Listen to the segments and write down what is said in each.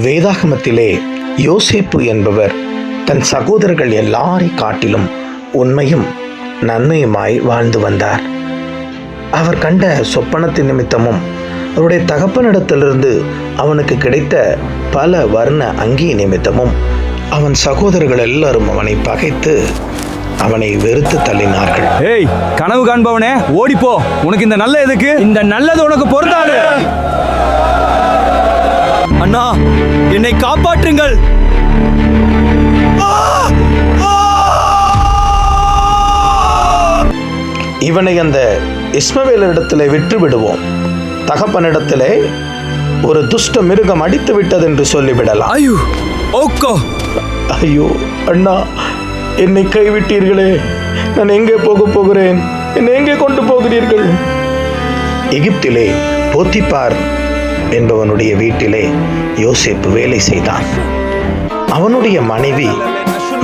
வேதாகமத்திலே யோசேப்பு என்பவர் தன் சகோதரர்கள் எல்லாரை காட்டிலும் உண்மையும் நன்மையுமாய் வாழ்ந்து வந்தார். அவர் கண்ட சொப்பனத்தின் நிமித்தமும் அவருடைய தகப்பனிடத்திலிருந்து அவனுக்கு கிடைத்த பல வர்ண அங்கி நிமித்தமும் அவன் சகோதரர்கள் எல்லாரும் அவனை பகைத்து அவனை வெறுத்து தள்ளினார்கள். ஏய், கனவு காண்பவனே, ஓடிப்போ! உனக்கு இந்த நல்ல எதுக்கு? இந்த நல்லது உனக்கு பொருந்தாது. அண்ணா, என்னை காப்பாற்றுங்கள்! இவனை அந்த இஸ்மவேலரிடத்திலே விட்டு விடுவோம், தகப்பனிடத்திலே ஒரு துஷ்ட மிருகம் அடித்து விட்டது என்று சொல்லிவிடலாம். ஐயோ அண்ணா, என்னை கைவிட்டீர்களே, நான் எங்கே போகிறேன்? என்னை எங்கே கொண்டு போகிறீர்கள்? எகிப்திலே போத்திபார் என்பவனுடைய வீட்டிலே யோசேப்பு வேலை செய்தான். அவனுடைய மனைவி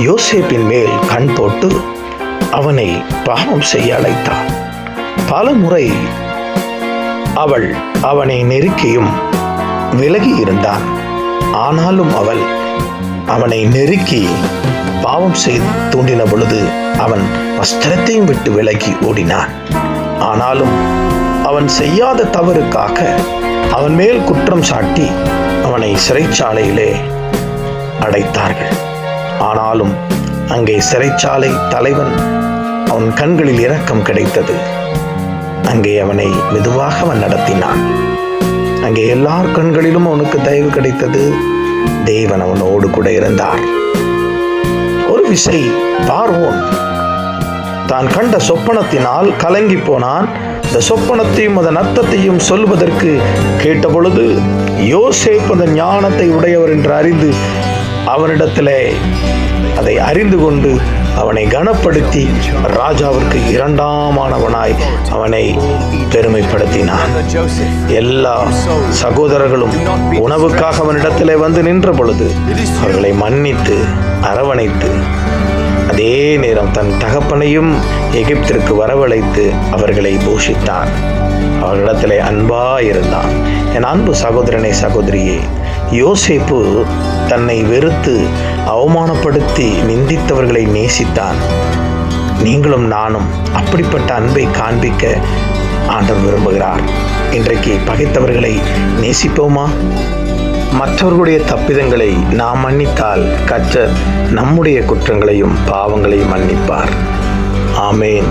யோசேப்பின் மேல் கண் போட்டு அவனை பாவம் செய்ய அழைத்தாள். பல முறை அவள் அவனை நெருக்கியும் விலகி இருந்தான். ஆனாலும் அவள் அவனை நெருக்கி பாவம் செய்து தூண்டின பொழுது அவன் வஸ்திரத்தையும் விட்டு விலகி ஓடினான். ஆனாலும் அவன் செய்யாத தவறுக்காக அவன் மேல் குற்றம் சாட்டி அவனை சிறைச்சாலையிலே அடைத்தார்கள். ஆனாலும் அங்கே சிறைச்சாலை தலைவன் அவன் கண்களில் இரக்கம் கிடைத்தது. அங்கே அவனை மெதுவாக அவன் நடத்தினான். அங்கே எல்லார் கண்களிலும் அவனுக்கு தயவு கிடைத்தது. தேவன் அவனோடு கூட இருந்தார். ஒரு விசை பார்வோன் தான் கண்ட சொப்பனத்தினால் கலங்கி போனான். இந்த சொப்பனத்தையும் அதன் அர்த்தத்தையும் சொல்வதற்கு கேட்டபொழுது யோசேப்பு அந்த ஞானத்தை உடையவர் என்று அறிந்து அவனிடத்திலே அதை அறிந்து கொண்டு அவனை கனப்படுத்தி ராஜாவிற்கு இரண்டாமானவனாய் அவனை பெருமைப்படுத்தினான். எல்லா சகோதரர்களும் உணவுக்காக அவனிடத்திலே வந்து நின்ற பொழுது அவர்களை மன்னித்து அரவணைத்து, அதே நேரம் தன் தகப்பனையும் எகிப்திற்கு வரவழைத்து அவர்களை போஷித்தான். அவர்களிடத்திலே அன்பாயிருந்தான். என் அன்பு சகோதரனே, சகோதரியே, யோசேப்பு தன்னை வெறுத்து அவமானப்படுத்தி நிந்தித்தவர்களை நேசித்தான். நீங்களும் நானும் அப்படிப்பட்ட அன்பை காண்பிக்க ஆண்டவர் விரும்புகிறார். இன்றைக்கு பகைத்தவர்களை நேசிப்போமா? மற்றவர்களுடைய தப்பிதங்களை நாம் மன்னித்தால் கர்த்தர் நம்முடைய குற்றங்களையும் பாவங்களையும் மன்னிப்பார். ஆமேன்.